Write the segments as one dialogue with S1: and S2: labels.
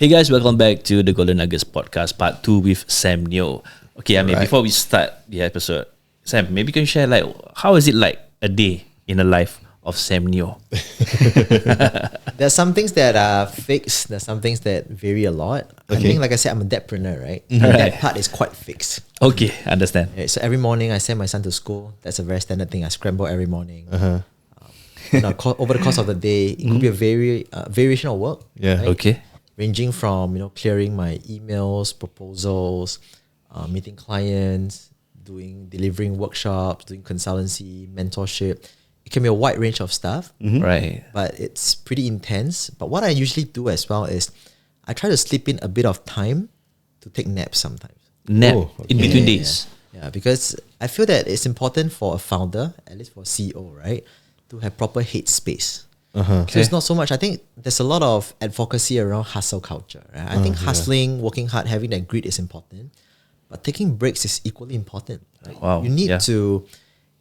S1: Hey guys, welcome back to the Golden Nuggets podcast, part 2 with Sam Neo. Okay, before we start the episode, Sam, maybe you can share like how is it like a day in the life of Sam Neo?
S2: There's some things that are fixed. There's some things that vary a lot. I think, like I said, I'm a depreneur, right? That part is quite fixed.
S1: Okay, understand.
S2: Right, so every morning I send my son to school. That's a very standard thing. I scramble every morning. Over the course of the day, it could be a variation of work.
S3: Yeah.
S2: right?
S1: Okay.
S2: Ranging from clearing my emails, proposals, meeting clients, delivering workshops, doing consultancy, mentorship. It can be a wide range of stuff,
S1: Right.
S2: but it's pretty intense. But what I usually do as well is I try to slip in a bit of time to take naps sometimes.
S1: Nap
S3: Oh,
S1: in
S3: okay.
S1: between days.
S2: Yeah, because I feel that it's important for a founder, at least for a CEO, right, to have proper head space. So it's not so much. I think there's a lot of advocacy around hustle culture. Right? I think hustling, working hard, having that grit is important, but taking breaks is equally important. Right?
S1: Wow,
S2: You need
S1: yeah.
S2: to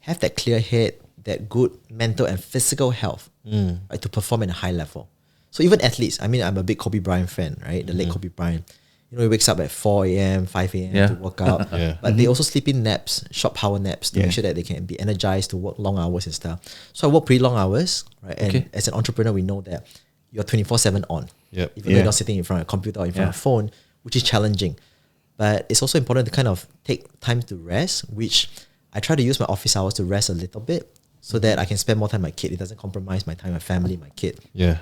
S2: have that clear head, that good mental and physical health, right, to perform at a high level. So even athletes, I mean, I'm a big Kobe Bryant fan, right? The late Kobe Bryant. He wakes up at 4 a.m., 5 a.m.
S1: Yeah.
S2: to work out.
S3: Yeah.
S2: But they also sleep in naps, short power naps, to make sure that they can be energized to work long hours and stuff. So I work pretty long hours, right? And
S1: Okay.
S2: as an entrepreneur, we know that you're 24/7 on.
S3: Yep.
S2: Even though you're not sitting in front of a computer or in front of a phone, which is challenging. But it's also important to kind of take time to rest, which I try to use my office hours to rest a little bit so that I can spend more time with my kid. It doesn't compromise my time with my family, my kid.
S3: Yeah.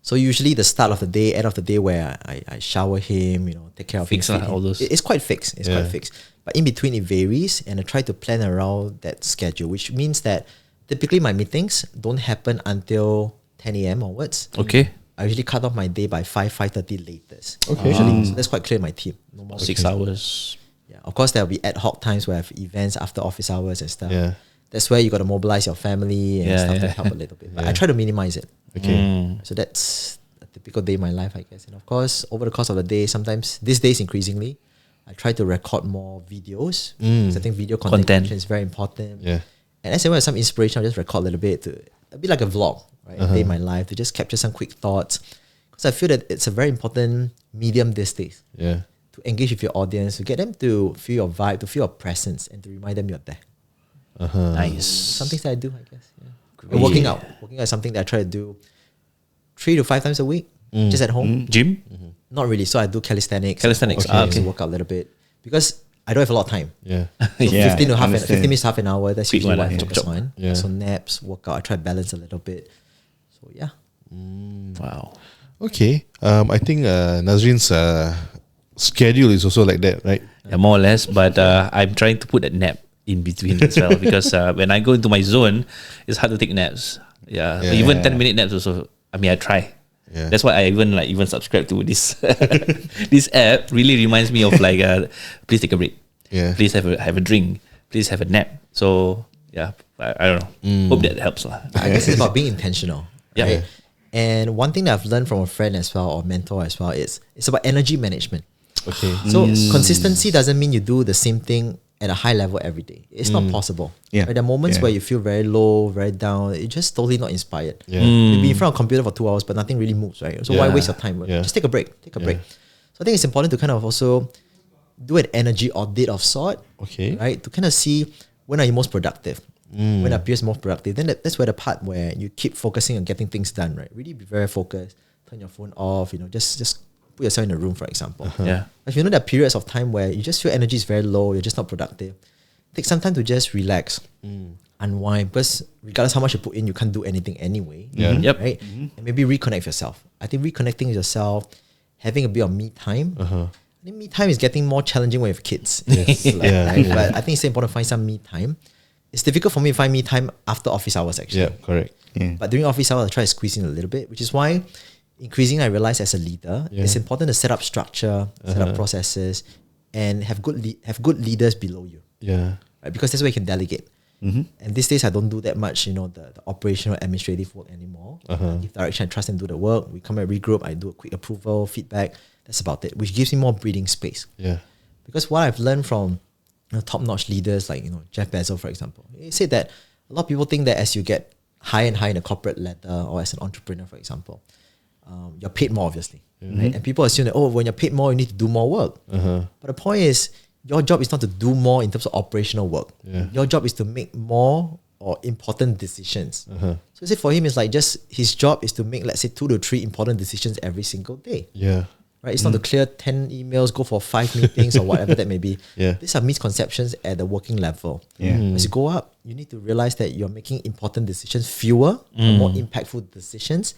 S2: So usually the start of the day, end of the day, where I shower him, take care of
S1: Fix
S2: him,
S1: lah,
S2: feed
S1: all
S2: him.
S1: those.
S2: It's quite fixed. It's quite fixed. But in between it varies, and I try to plan around that schedule, which means that typically my meetings don't happen until 10 a.m. onwards.
S1: Okay.
S2: I usually cut off my day by 5:30 latest.
S3: Okay.
S2: Usually, so that's quite clear in my team. No more
S1: 6 hours.
S2: Yeah, of course there'll be ad hoc times where I have events after office hours and stuff.
S3: Yeah.
S2: That's where you got to mobilize your family and
S1: Yeah,
S2: stuff to
S1: yeah.
S2: help a little bit. But I try to minimize it.
S3: Okay.
S2: So that's a typical day in my life, I guess. And of course, over the course of the day, sometimes these days increasingly, I try to record more videos. Because I think video content creation is very important.
S3: Yeah.
S2: And as I have some inspiration, I'll just record a little bit to a bit like a vlog, right? A day in my life to just capture some quick thoughts. Because I feel that it's a very important medium these days
S3: Yeah.
S2: to engage with your audience, to get them to feel your vibe, to feel your presence, and to remind them you're there.
S1: Nice.
S2: Some things that I do, I guess. Yeah. And working out is something that I try to do 3 to 5 times a week, just at home.
S1: Gym?
S2: Not really. So I do calisthenics.
S1: Calisthenics,
S2: Okay. Work out a little bit because I don't have a lot of time.
S3: Yeah.
S2: So
S4: Yeah,
S2: 15 to half
S4: understand.
S2: 15 minutes, half an hour. That's
S1: Quick
S2: usually
S1: one,
S2: what I
S1: yeah.
S2: focus
S1: Chop, chop.
S2: on.
S3: Yeah.
S2: So naps, workout. I try to balance a little bit. So yeah.
S1: Wow.
S3: Okay. I think Nazrin's schedule is also like that, right?
S1: Yeah, more or less, but I'm trying to put a nap in between as well because when I go into my zone, it's hard to take naps. Yeah,
S3: Yeah.
S1: even 10-minute naps also. I mean, I try.
S3: Yeah.
S1: That's why I even subscribe to this this app. Really reminds me of like, please take a break.
S3: Yeah.
S1: Please have a drink. Please have a nap. So yeah, I don't know. Hope that helps lah.
S2: I guess it's about being intentional.
S1: Yeah.
S2: Right? And one thing that I've learned from a friend as well or mentor as well is it's about energy management.
S3: Okay.
S2: So consistency doesn't mean you do the same thing at a high level every day. It's not possible.
S4: Yeah.
S2: Right? There are moments
S4: Yeah.
S2: where you feel very low, very down. You're just totally not inspired.
S3: Yeah.
S2: You'll be in front of a computer for 2 hours, but nothing really moves, right? So why
S1: Yeah.
S2: waste your time?
S3: Yeah.
S2: Just take a break. Take a break. So I think it's important to kind of also do an energy audit of sort,
S3: Okay.
S2: right? To kind of see when are you most productive, when appears most productive. Then that's where the part where you keep focusing on getting things done, right? Really be very focused. Turn your phone off. Just put yourself in a room, for example.
S1: Yeah.
S2: If you know there are periods of time where you just feel energy is very low, you're just not productive, take some time to just relax, unwind. Because regardless how much you put in, you can't do anything anyway.
S3: Yeah.
S1: Yep.
S2: Right? And maybe reconnect with yourself. I think reconnecting with yourself, having a bit of me time. I think me time is getting more challenging when you have kids.
S3: Yes. Yeah.
S2: Right? But I think it's important to find some me time. It's difficult for me to find me time after office hours actually.
S3: Yeah. Correct.
S4: Yeah.
S2: But during office hours, I try to squeeze in a little bit, which is why increasingly I realize as a leader, it's important to set up structure, set up processes, and have good leaders below you,
S3: Yeah.
S2: right? Because that's where you can delegate. And these days I don't do that much, the operational administrative work anymore. I give direction, I trust them to do the work. We come and regroup, I do a quick approval, feedback. That's about it, which gives me more breathing space.
S3: Yeah.
S2: Because what I've learned from top-notch leaders like Jeff Bezos, for example, he said that a lot of people think that as you get higher and higher in the corporate ladder or as an entrepreneur, for example, you're paid more, obviously. Right? And people assume that, when you're paid more, you need to do more work. But the point is, your job is not to do more in terms of operational work. Your job is to make more or important decisions. So say for him, it's like just his job is to make, let's say, 2 to 3 important decisions every single day. Right? It's not to clear 10 emails, go for 5 meetings or whatever that may be. These are misconceptions at the working level. As you go up, you need to realize that you're making important decisions, fewer, more impactful decisions.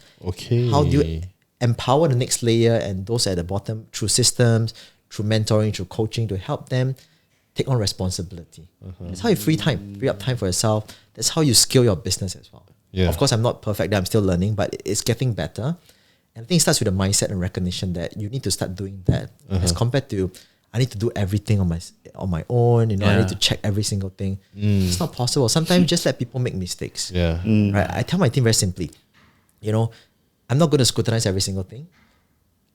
S2: How do you empower the next layer and those at the bottom through systems, through mentoring, through coaching to help them take on responsibility. That's how you free up time for yourself. That's how you scale your business as well. Of course, I'm not perfect. I'm still learning, but it's getting better. And I think it starts with the mindset and recognition that you need to start doing that as compared to I need to do everything on my own. I need to check every single thing. It's not possible. Sometimes just let people make mistakes. Right? I tell my team very simply, I'm not going to scrutinize every single thing.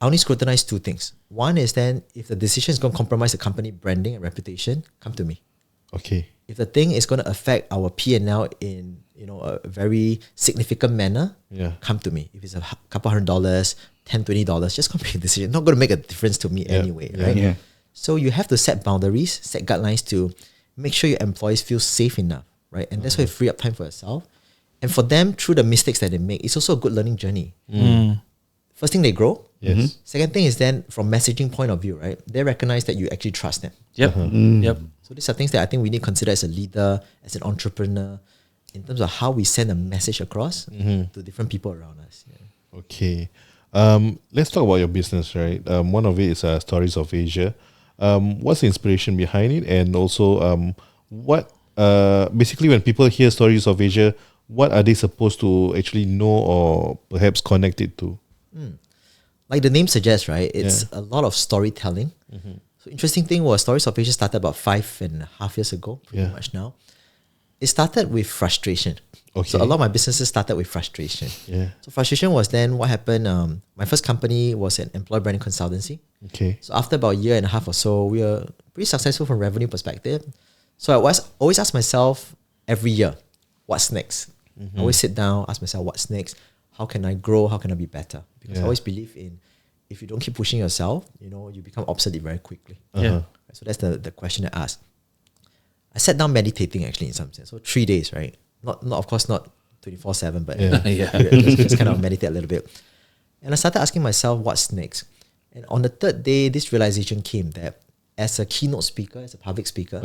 S2: I only scrutinize 2 things. One is then if the decision is going to compromise the company branding and reputation, come to me. If the thing is going to affect our P&L in a very significant manner, come to me. If it's a couple $100, $10, $20, just come make a decision. Not going to make a difference to me anyway, right? So you have to set boundaries, set guidelines to make sure your employees feel safe enough, right? And that's why you free up time for yourself. And for them, through the mistakes that they make, it's also a good learning journey. First thing, they grow. Second thing is then from messaging point of view, right? They recognize that you actually trust them. So these are things that I think we need to consider as a leader, as an entrepreneur, in terms of how we send a message across to different people around us.
S3: Let's talk about your business, right? One of it is Stories of Asia. What's the inspiration behind it? And also, what basically when people hear Stories of Asia, what are they supposed to actually know or perhaps connect it to?
S2: Like the name suggests, right? It's a lot of storytelling. So interesting thing was Stories of Asia started about 5.5 years ago, pretty much now. It started with frustration. So a lot of my businesses started with frustration. So frustration was then what happened. My first company was an employee branding consultancy. So after about 1.5 years or so, we were pretty successful from revenue perspective. So I always ask myself every year, what's next? I always sit down, ask myself, what's next? How can I grow? How can I be better? Because I always believe in, if you don't keep pushing yourself, you become obsolete very quickly. So that's the question I asked. I sat down meditating actually in some sense. So 3 days, right? Not of course not 24/7, but just kind of meditate a little bit. And I started asking myself, what's next? And on the 3rd day, this realization came that as a keynote speaker, as a public speaker,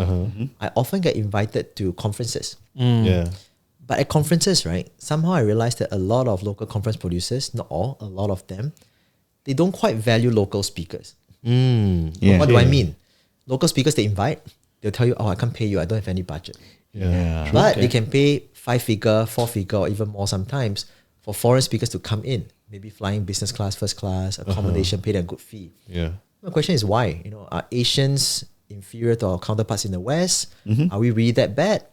S2: I often get invited to conferences. But at conferences, right, somehow I realized that a lot of local conference producers, not all, a lot of them, they don't quite value local speakers. What do I mean? Local speakers they invite, they'll tell you, I can't pay you, I don't have any budget. But they can pay 5-figure, 4-figure, or even more sometimes for foreign speakers to come in, maybe flying business class, first class, accommodation, paid a good fee. My question is why? Are Asians inferior to our counterparts in the West? Are we really that bad?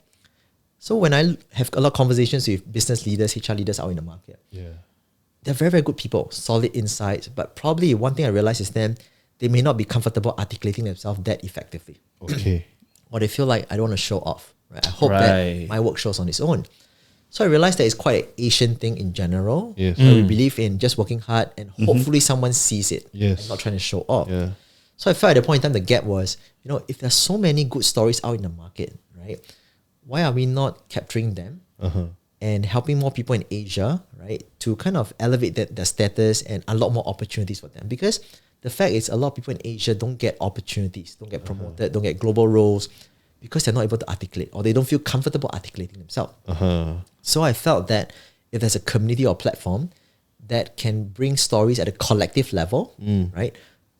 S2: So when I have a lot of conversations with business leaders, HR leaders out in the market, they're very, very good people, solid insights. But probably one thing I realized is then they may not be comfortable articulating themselves that effectively. Or they feel like I don't want to show off. Right? I hope that my work shows on its own. So I realized that it's quite an Asian thing in general. Where we believe in just working hard and hopefully someone sees it and not trying to show off. So I felt at the point in time the gap was, if there's so many good stories out in the market, right? Why are we not capturing them and helping more people in Asia, right, to kind of elevate their status and unlock more opportunities for them? Because the fact is a lot of people in Asia don't get opportunities, don't get promoted, don't get global roles because they're not able to articulate or they don't feel comfortable articulating themselves. So I felt that if there's a community or platform that can bring stories at a collective level, right,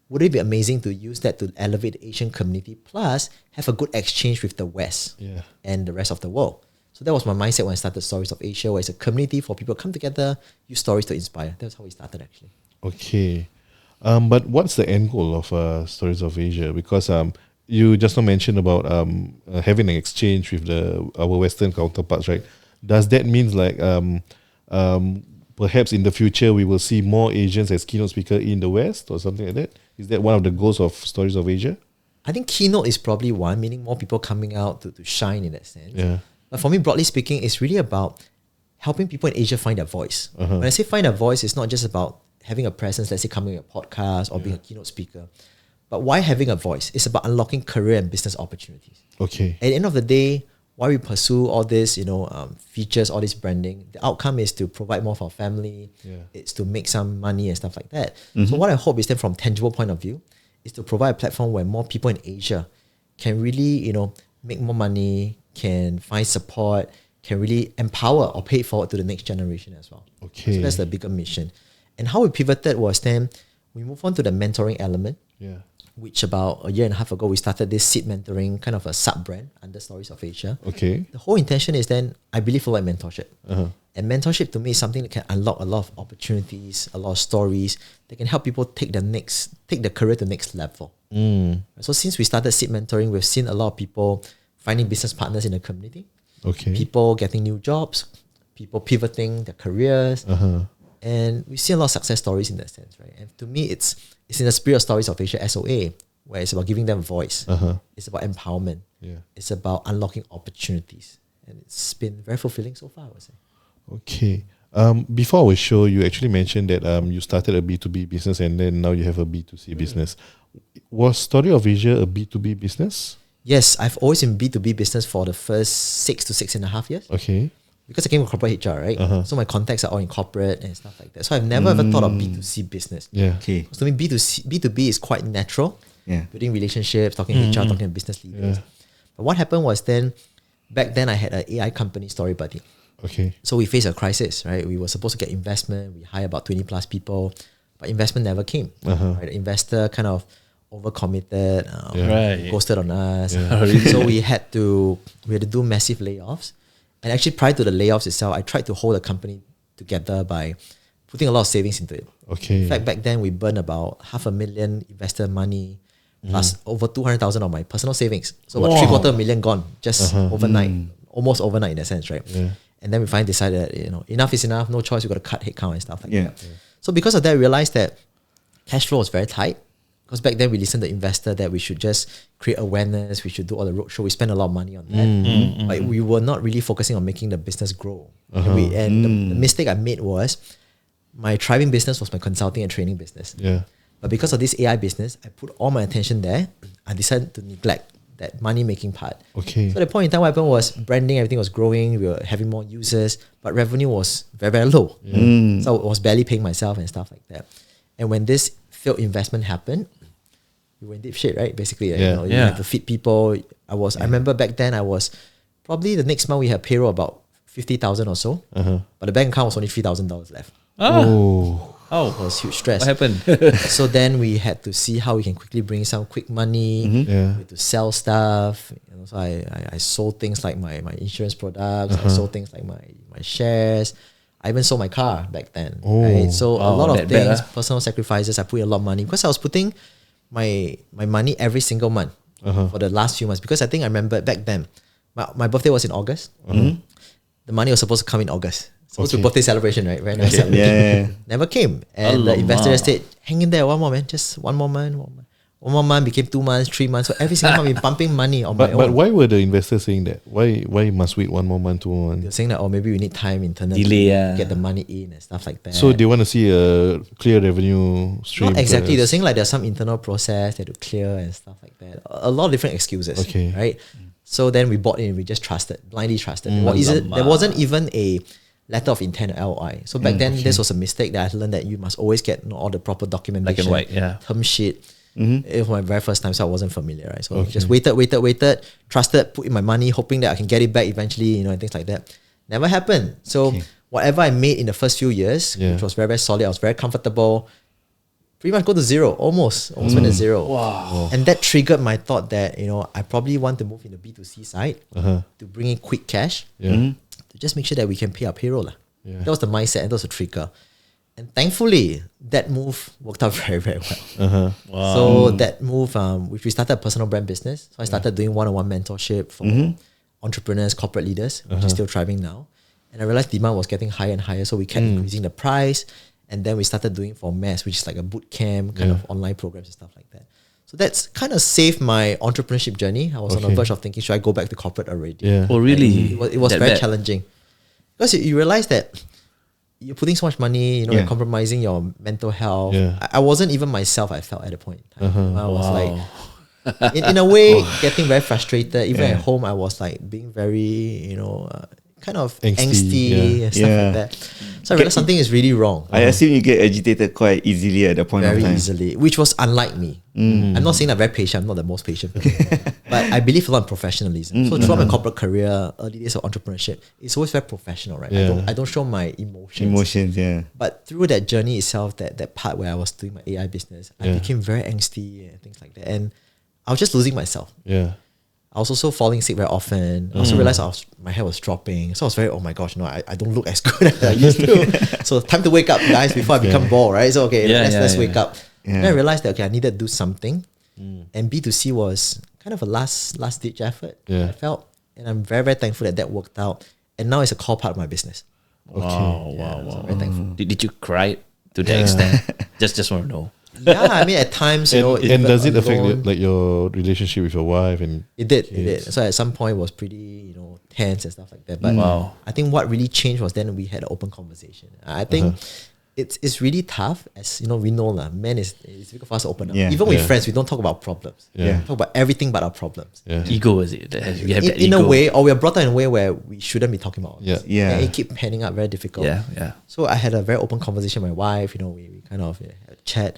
S2: would it be amazing to use that to elevate the Asian community plus have a good exchange with the West and the rest of the world? So that was my mindset when I started Stories of Asia, where it's a community for people to come together, use stories to inspire. That's how we started actually.
S3: But what's the end goal of Stories of Asia? Because you just now mentioned about having an exchange with our Western counterparts, right? Does that mean like perhaps in the future we will see more Asians as keynote speaker in the West or something like that? Is that one of the goals of Stories of Asia?
S2: I think keynote is probably one, meaning more people coming out to shine in that sense. But for me, broadly speaking, it's really about helping people in Asia find their voice. When I say find their voice, it's not just about having a presence, let's say coming on a podcast or being a keynote speaker. But why having a voice? It's about unlocking career and business opportunities.
S3: Okay.
S2: At the end of the day, why we pursue all this, features, all this branding, the outcome is to provide more for our family.
S3: Yeah.
S2: It's to make some money and stuff like that. So what I hope is then from tangible point of view is to provide a platform where more people in Asia can really, make more money, can find support, can really empower or pay it forward to the next generation as well.
S3: Okay.
S2: So that's the bigger mission. And how we pivoted was then we moved on to the mentoring element,
S3: Yeah.
S2: which about a year and a half ago, we started this seed mentoring kind of a sub-brand under Stories of Asia.
S3: Okay.
S2: The whole intention is then, I believe, for like mentorship. And mentorship to me is something that can unlock a lot of opportunities, a lot of stories that can help people take the career to the next level. So since we started seed mentoring, we've seen a lot of people finding business partners in the community,
S3: Okay.
S2: people getting new jobs, people pivoting their careers, and we see a lot of success stories in that sense, right? And to me, it's in the spirit of Stories of Asia SOA, where it's about giving them voice. It's about empowerment.
S3: Yeah.
S2: It's about unlocking opportunities. And it's been very fulfilling so far, I would say.
S3: Okay. Before our show, you actually mentioned that you started a B2B business and then now you have a B2C business. Was Story of Asia a B2B business?
S2: Yes, I've always been B2B business for the first 6 to 6.5 years.
S3: Okay.
S2: Because I came from corporate HR, right? So my contacts are all in corporate and stuff like that. So I've never ever thought of B2C business.
S3: Yeah.
S4: Okay.
S2: Because to me, B2B is quite natural.
S4: Yeah.
S2: Building relationships, talking HR, talking to business leaders. But what happened was back then I had an AI company, Story Buddy.
S3: Okay.
S2: So we faced a crisis, right? We were supposed to get investment. We hired about 20 plus people, but investment never came. Right? The investor kind of overcommitted,
S1: Right.
S2: ghosted on us. So we had to do massive layoffs. And actually, prior to the layoffs itself, I tried to hold the company together by putting a lot of savings into it.
S3: Okay.
S2: In fact, back then we burned about $500,000 investor money plus over 200,000 of my personal savings. So about $750,000 gone just overnight, almost overnight in that sense, right?
S3: Yeah.
S2: And then we finally decided that, enough is enough, no choice, we got to cut headcount and stuff like
S4: Yeah.
S2: that. So because of that, we realized that cash flow was very tight. Because back then we listened to investor that we should just create awareness, we should do all the roadshow. We spent a lot of money on that. But we were not really focusing on making the business grow. And the mistake I made was my thriving business was my consulting and training business.
S3: Yeah.
S2: But because of this AI business, I put all my attention there. I decided to neglect that money-making part.
S3: Okay.
S2: So the point in time, what happened was branding, everything was growing. We were having more users, but revenue was very, very low. So I was barely paying myself and stuff like that. And when this failed investment happened, we were in deep shit, right? Basically, you have to feed people. I remember back then I was probably the next month we had payroll about 50,000 or so, but the bank account was only $3,000 left. It was huge stress.
S1: What happened?
S2: So then we had to see how we can quickly bring some quick money. We had to sell stuff. So I sold things like my insurance products. I sold things like my shares. I even sold my car back then. Right? So a lot of things, personal sacrifices. I put in a lot of money because I was putting my money every single month for the last few months. Because I think I remember back then, my birthday was in August. The money was supposed to come in August. Supposed to be birthday celebration, right? Very nice. Never came. And the investor said, hang in there, one more, man. Just one more month. One more month became 2 months, 3 months. So every single month, we're pumping money on my own.
S3: But why were the investors saying that? Why must wait 1 more month, 2 more
S2: They're
S3: months?
S2: saying that, maybe we need time internally to get the money in and stuff like that.
S3: So they want to see a clear revenue stream.
S2: Not exactly.
S3: first.
S2: They're saying like there's some internal process they have to clear and stuff like that. A lot of different excuses.
S3: Okay.
S2: Right? So then we bought in, we just blindly trusted. There wasn't even a letter of intent or LOI. So back then, this was a mistake that I learned that you must always get all the proper documentation.
S1: Black and white,
S2: term sheet. It was my very first time, so I wasn't familiar, right? So just waited, trusted, put in my money, hoping that I can get it back eventually, and things like that. Never happened. So whatever I made in the first few years, which was very, very solid, I was very comfortable, pretty much go to zero, almost went to zero. Wow. And that triggered my thought that, I probably want to move in the B2C side to bring in quick cash to just make sure that we can pay our payroll. That was the mindset and that was the trigger. And thankfully, that move worked out very, very well.
S1: Wow.
S2: So that move, which we started a personal brand business. So I started doing one-on-one mentorship for entrepreneurs, corporate leaders, which is still thriving now. And I realized demand was getting higher and higher. So we kept increasing the price. And then we started doing for mass, which is like a boot camp, kind of online programs and stuff like that. So that's kind of saved my entrepreneurship journey. I was on the verge of thinking, should I go back to corporate already?
S3: Yeah.
S1: Oh, really?
S2: It was very challenging. Because you realize that you're putting so much money, you know, and compromising your mental health.
S3: Yeah.
S2: I wasn't even myself, I felt at a point in time. I was like, in a way, getting very frustrated. Even at home, I was like being very, you know, kind of angsty and stuff like that. So I realized something is really wrong.
S4: I assume you get agitated quite easily at the point of time.
S2: Very easily, which was unlike me. I'm not saying I'm very patient. I'm not the most patient person, but I believe a lot in professionalism. So throughout my corporate career, early days of entrepreneurship, it's always very professional, right? I don't show my emotions. But through that journey itself, that part where I was doing my AI business, I became very angsty and things like that, and I was just losing myself. I was also falling sick very often. I also realized my hair was dropping. So I was very, oh my gosh, no, I don't look as good as I used to. So time to wake up, guys, before I become bald, right? So okay, let's wake up. Then I realized that, okay, I needed to do something. And B2C was kind of a last ditch effort, I felt. And I'm very, very thankful that worked out. And now it's a core part of my business.
S1: Wow.
S2: So I'm very thankful.
S1: Did you cry to that extent? Just want to know.
S2: Yeah, I mean, at times, you know,
S3: and does it affect like your relationship with your wife? And
S2: it did. So at some point, it was pretty, you know, tense and stuff like that. But I think what really changed was then we had an open conversation. I think it's really tough, as you know, we know men it's difficult for us to open up. Even with friends, we don't talk about problems. Talk about everything but our problems.
S1: Ego, is it? We have that
S2: in
S1: ego.
S2: a way, or we are brought up in a way where we shouldn't be talking about it.
S4: Yeah.
S2: And it keep panning out, very difficult. So I had a very open conversation with my wife. You know, we kind of had a chat.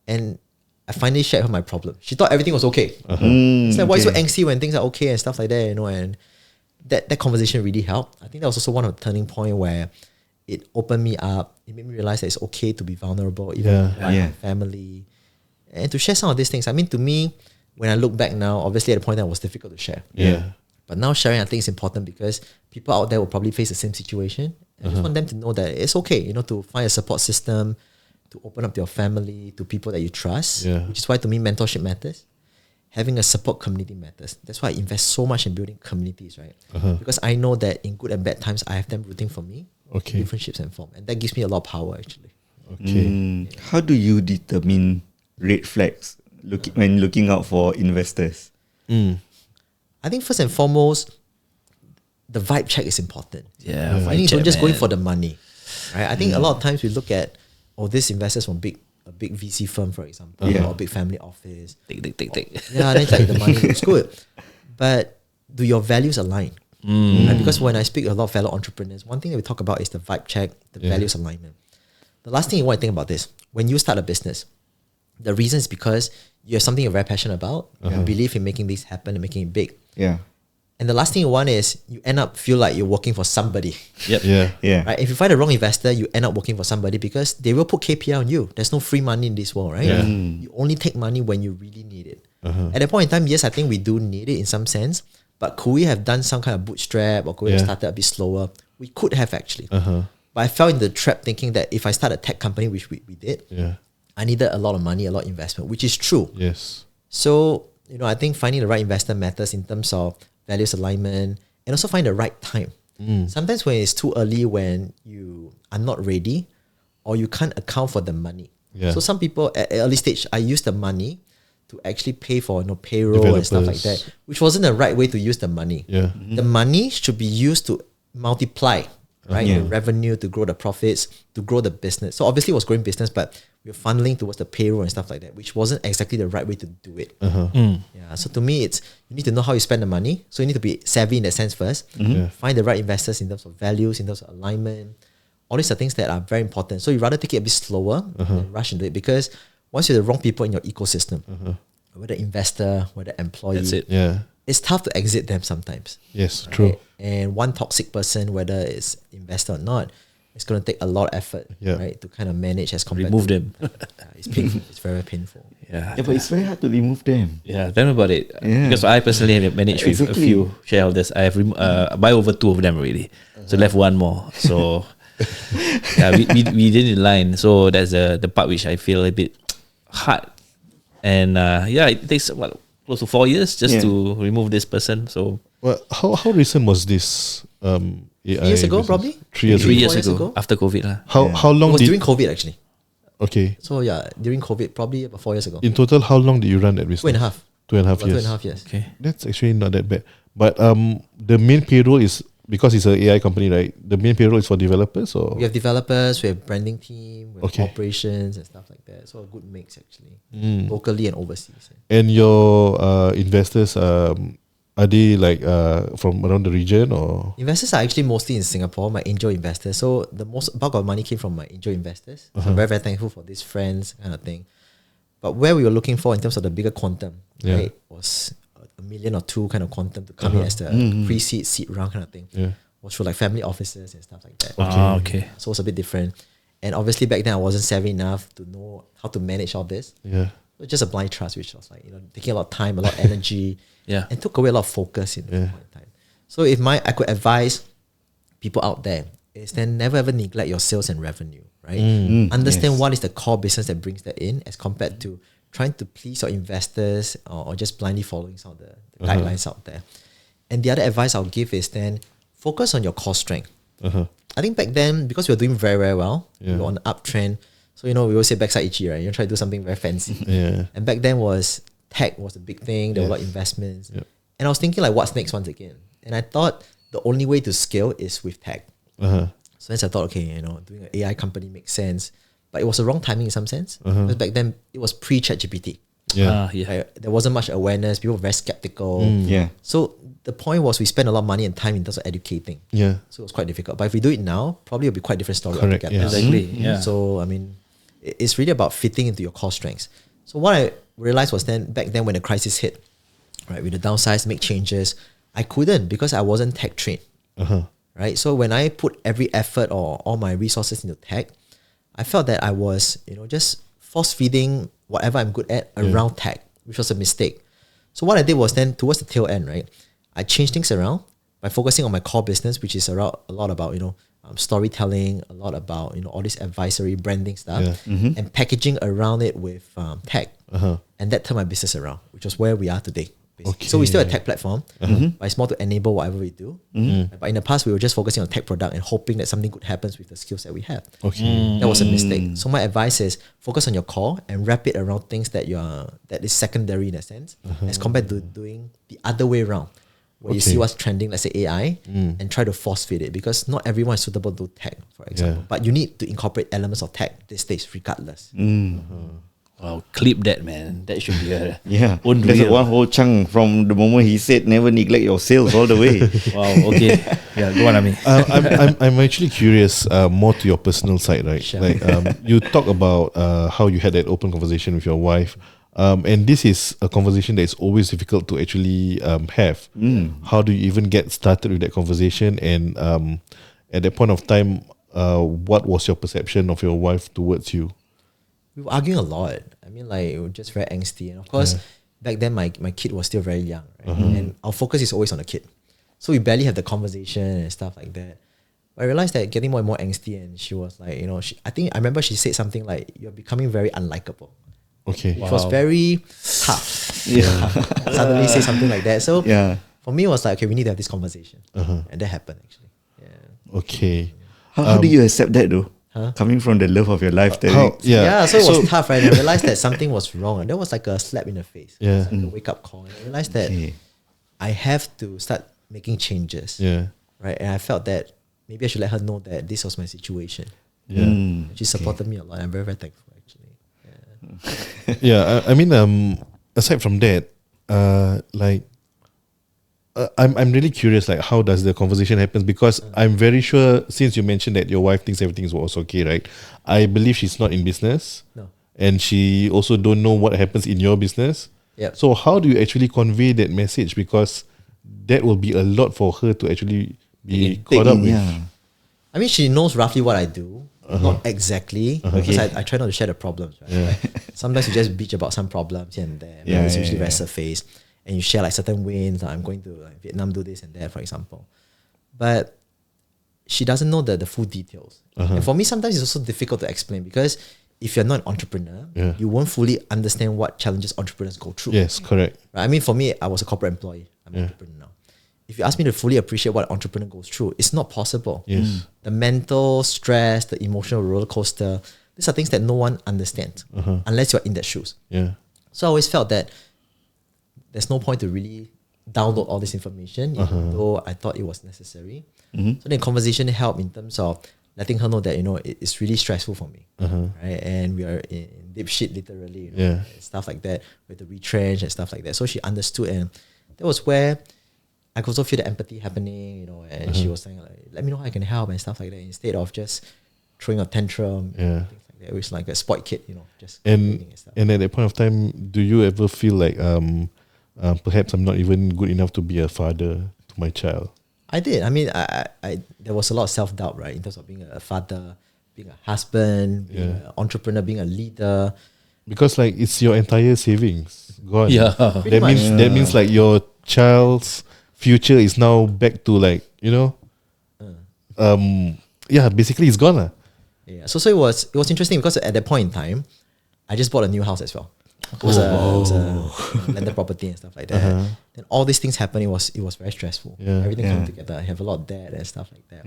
S2: And I finally shared her my problem. She thought everything was okay. It's like, why are you so angsty when things are okay and stuff like that, you know? And that conversation really helped. I think that was also one of the turning point where it opened me up. It made me realize that it's okay to be vulnerable, even with my family, and to share some of these things. I mean, to me, when I look back now, obviously at the point that it was difficult to share. But now sharing, I think, is important because people out there will probably face the same situation. And I just want them to know that it's okay, you know, to find a support system, to open up to your family, to people that you trust, which is why to me mentorship matters. Having a support community matters. That's why I invest so much in building communities, right? Because I know that in good and bad times, I have them rooting for me, different shapes and form. And that gives me a lot of power, actually.
S4: How do you determine red flags when looking out for investors?
S2: I think first and foremost, the vibe check is important.
S1: Vibe
S2: Meaning
S1: check,
S2: don't just going
S1: man.
S2: for the money, right? I think a lot of times we look at, this investors from a big VC firm, for example, or a big family office.
S1: Take.
S2: Yeah, then it's like the money looks good. But do your values align? Right? Because when I speak to a lot of fellow entrepreneurs, one thing that we talk about is the vibe check, the values alignment. The last thing you want to think about this, when you start a business, the reason is because you have something you're very passionate about, you believe in making this happen and making it big. And the last thing you want is you end up feel like you're working for somebody. Right? If you find the wrong investor, you end up working for somebody because they will put KPI on you. There's no free money in this world, right? You only take money when you really need it. At that point in time, yes, I think we do need it in some sense. But could we have done some kind of bootstrap, or could we have started a bit slower? We could have actually. But I fell in the trap thinking that if I start a tech company, which we did, I needed a lot of money, a lot of investment, which is true. So, you know, I think finding the right investor matters in terms of values alignment, and also find the right time. Sometimes when it's too early, when you are not ready, or you can't account for the money. So some people at early stage, I use the money to actually pay for payroll and stuff like that, which wasn't the right way to use the money. The money should be used to multiply, right? The revenue, to grow the profits, to grow the business. So obviously it was growing business, but we were funneling towards the payroll and stuff like that, which wasn't exactly the right way to do it. So to me, it's you need to know how you spend the money. So you need to be savvy in that sense first. Find the right investors in terms of values, in terms of alignment. All these are things that are very important. So you rather take it a bit slower than rush into it, because once you're the wrong people in your ecosystem, whether investor, whether employee,
S1: That's it.
S2: It's tough to exit them sometimes.
S3: True.
S2: And one toxic person, whether it's investor or not, it's going to take a lot of effort, right, to kind of manage as compared
S1: Remove
S2: to
S1: them.
S2: It's painful. It's very painful.
S4: But it's very hard to remove them.
S1: Tell me about it. Because I personally have managed with a few shareholders. I have buy over 2 of them already. So left one more. So we did in line. So that's the part which I feel a bit hard. And it takes close to 4 years just to remove this person. So
S3: how recent was this? AI
S2: 3 years ago,
S3: business?
S2: probably.
S3: 3 years
S2: 3
S3: ago.
S2: years ago.
S1: After COVID.
S3: How long
S2: It was
S3: did
S2: during COVID, actually.
S3: Okay.
S2: So during COVID, probably about 4 years ago.
S3: In total, how long did you run that business?
S2: 2.5.
S3: 2.5
S2: About
S3: years.
S2: 2.5 years.
S1: Okay.
S3: That's actually not that bad. But the main payroll is because it's an AI company, right? The main payroll is for developers, or
S2: We have developers, we have branding team, we have
S3: Okay.
S2: operations and stuff like that. So a good mix actually, locally and overseas.
S3: and your investors are they like from around the region or?
S2: Investors are actually mostly in Singapore, my angel investors. So the most bulk of money came from my angel investors. So I'm very, very thankful for these friends kind of thing. But where we were looking for in terms of the bigger quantum, right, was $1 million or $2 million kind of quantum to come in as the pre-seed, seed round kind of thing.
S3: Yeah.
S2: Was for like family offices and stuff like that.
S1: Okay.
S2: So it's a bit different. And obviously back then I wasn't savvy enough to know how to manage all this.
S3: Yeah.
S2: So just a blind trust, which was like, taking a lot of time, a lot of energy,
S1: Yeah.
S2: and took away a lot of focus in that point in time. So if I could advise people out there, is then never ever neglect your sales and revenue, right? Understand what is the core business that brings that in, as compared to trying to please your investors or just blindly following some of the guidelines out there. And the other advice I'll give is then focus on your core strength. I think back then, because we were doing very, very well, we were on the uptrend. So, we always say backside itchy, right? You try to do something very fancy.
S3: Yeah.
S2: And back then tech was a big thing. There were a lot of investments.
S3: Yep.
S2: And I was thinking like, what's next once again? And I thought the only way to scale is with tech. So hence I thought, okay, doing an AI company makes sense. But it was the wrong timing in some sense. Because back then, it was pre-ChatGPT.
S3: Yeah.
S1: Yeah.
S2: Right? There wasn't much awareness. People were very skeptical.
S4: Yeah.
S2: So the point was we spent a lot of money and time in terms of educating.
S3: Yeah.
S2: So it was quite difficult. But if we do it now, probably it'll be quite a different story
S3: Correct,
S2: altogether.
S3: yes.
S1: Exactly. Yeah.
S2: So, I mean, it's really about fitting into your core strengths. So what I realized was back then when the crisis hit, right, with the downsize, make changes, I couldn't because I wasn't tech trained. Right? So when I put every effort or all my resources into tech, I felt that I was, just force feeding whatever I'm good at around tech, which was a mistake. So what I did was then towards the tail end, right, I changed things around by focusing on my core business, which is around a lot about, storytelling, a lot about, all this advisory branding stuff, and packaging around it with tech. And that turned my business around, which was where we are today. Basically. So we still a tech platform, but it's more to enable whatever we do. But in the past, we were just focusing on tech product and hoping that something good happens with the skills that we have. That was a mistake. So my advice is focus on your core and wrap it around things that that is secondary in a sense, as compared to doing the other way around, where you see what's trending, let's say AI, and try to force feed it, because not everyone is suitable to do tech, for example. But you need to incorporate elements of tech these days, regardless.
S1: Wow, clip that, man. That should be a
S4: Yeah.
S1: unreal.
S4: There's one whole chunk from the moment he said never neglect your sales all the way.
S1: Wow. Okay. Yeah. Go on, Ami.
S3: I'm actually curious more to your personal side, right?
S2: Sure.
S3: Like you talk about how you had that open conversation with your wife, and this is a conversation that is always difficult to actually have. How do you even get started with that conversation? And at that point of time, what was your perception of your wife towards you?
S2: We were arguing a lot. I mean, like, we were just very angsty. And of course, back then, my kid was still very young, right? And our focus is always on the kid. So we barely have the conversation and stuff like that. But I realized that getting more and more angsty, and she was like, I remember she said something like, "You're becoming very unlikable."
S3: Okay.
S2: Which was very tough. Suddenly say something like that. So for me, it was like, okay, we need to have this conversation. And that happened, actually. Yeah.
S3: Okay.
S4: How do you accept that though? Coming from the love of your life,
S2: So it was tough, right? And I realized that something was wrong. And that was like a slap in the face.
S3: Yeah.
S2: It was like a wake-up call. And I realized that I have to start making changes.
S3: Yeah.
S2: Right? And I felt that maybe I should let her know that this was my situation.
S3: Yeah.
S2: She supported me a lot. I'm very, very thankful, actually.
S3: Yeah. I mean, aside from that, I'm really curious, like, how does the conversation happen? Because I'm very sure, since you mentioned that your wife thinks everything was okay, right? I believe she's not in business.
S2: No.
S3: And she also don't know what happens in your business.
S2: Yep.
S3: So how do you actually convey that message? Because that will be a lot for her to actually be caught up with.
S2: I mean, she knows roughly what I do. Not exactly, because I try not to share the problems. Right? Sometimes you just bitch about some problems here and there. It's usually very surface. And you share like certain wins. I'm going to Vietnam, do this and that, for example. But she doesn't know the full details. And for me, sometimes it's also difficult to explain, because if you're not an entrepreneur, you won't fully understand what challenges entrepreneurs go through.
S3: Yes, correct.
S2: Right? I mean, for me, I was a corporate employee. I'm an entrepreneur now. If you ask me to fully appreciate what an entrepreneur goes through, it's not possible.
S3: Yes.
S2: The mental stress, the emotional roller coaster, these are things that no one understands unless you're in their shoes.
S3: Yeah.
S2: So I always felt that there's no point to really download all this information, even though I thought it was necessary. So then conversation helped in terms of letting her know that, you know, it's really stressful for me, right? And we are in deep shit, literally, you know, and stuff like that, with the retrench and stuff like that. So she understood, and that was where I could also feel the empathy happening, you know, and she was saying like, let me know how I can help and stuff like that, instead of just throwing a tantrum, things like that, which is like a spoiled kid, you know, just
S3: And at that point of time, do you ever feel like perhaps I'm not even good enough to be a father to my child?
S2: I did. I mean, I there was a lot of self-doubt, right, in terms of being a father, being a husband, being an entrepreneur, being a leader.
S3: Because like it's your entire savings gone.
S1: Yeah.
S3: That means like your child's future is now back to like, you know, basically it's gone.
S2: Yeah. So it was interesting because at that point in time, I just bought a new house as well. It was a landed property and stuff like that. Then all these things happened. It was very stressful. Everything came together. I have a lot of debt and stuff like that.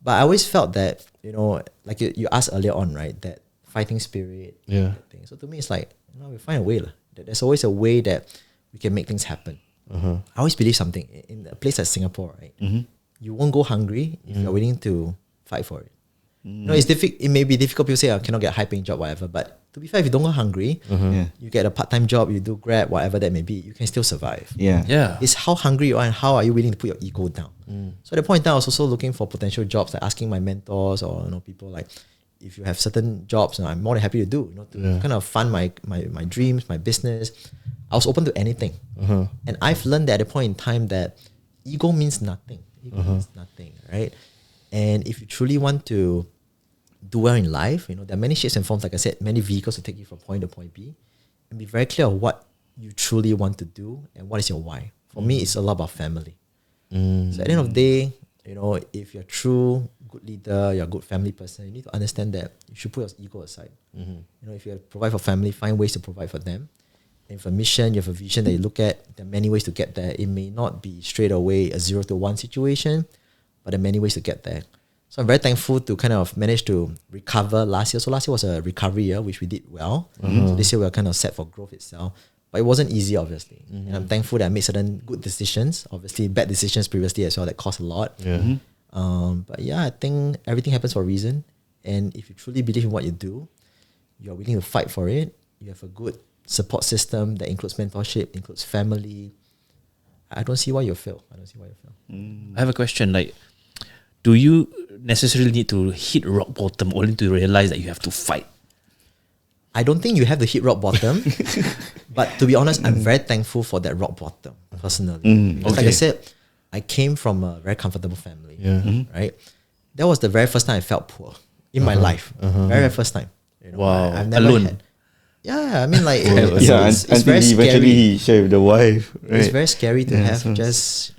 S2: But I always felt that, you know, like you asked earlier on, right, that fighting spirit. That thing. So to me, it's like, you know, we find a way. There's always a way that we can make things happen. I always believe something. In a place like Singapore, right, you won't go hungry if you're willing to fight for it. You know, it may be difficult. People say, I cannot get a high-paying job, whatever. But to be fair, if you don't go hungry, you get a part-time job, you do Grab, whatever that may be, you can still survive. It's how hungry you are and how are you willing to put your ego down. So at the point in time, I was also looking for potential jobs, like asking my mentors or, you know, people like, if you have certain jobs, you know, I'm more than happy to do, you know, to kind of fund my dreams, my business. I was open to anything. And I've learned that at the point in time that ego means nothing. Ego means nothing, right? And if you truly want to do well in life, you know, there are many shapes and forms, like I said, many vehicles to take you from point to point B, and be very clear of what you truly want to do and what is your why. For me, it's a lot about family. So at the end of the day, you know, if you're a true good leader, you're a good family person, you need to understand that you should put your ego aside. You know, if you provide for family, find ways to provide for them. And if a mission, you have a vision that you look at, there are many ways to get there. It may not be straight away a 0 to 1 situation, but there are many ways to get there. So I'm very thankful to kind of manage to recover last year. So last year was a recovery year, which we did well. So this year we are kind of set for growth itself. But it wasn't easy, obviously. And I'm thankful that I made certain good decisions. Obviously, bad decisions previously as well that cost a lot. But yeah, I think everything happens for a reason. And if you truly believe in what you do, you're willing to fight for it. You have a good support system that includes mentorship, includes family. I don't see why you fail.
S1: I have a question. Like, do you necessarily need to hit rock bottom only to realize that you have to fight?
S2: I don't think you have to hit rock bottom. But to be honest, I'm very thankful for that rock bottom, personally. Because like I said, I came from a very comfortable family, right? That was the very first time I felt poor in my life. Very first time. You know,
S1: Wow.
S2: I've never
S1: Alone?
S2: had. Yeah, I mean, like,
S4: Until
S2: very
S4: eventually he shared with the wife. Right?
S2: It's very scary to have just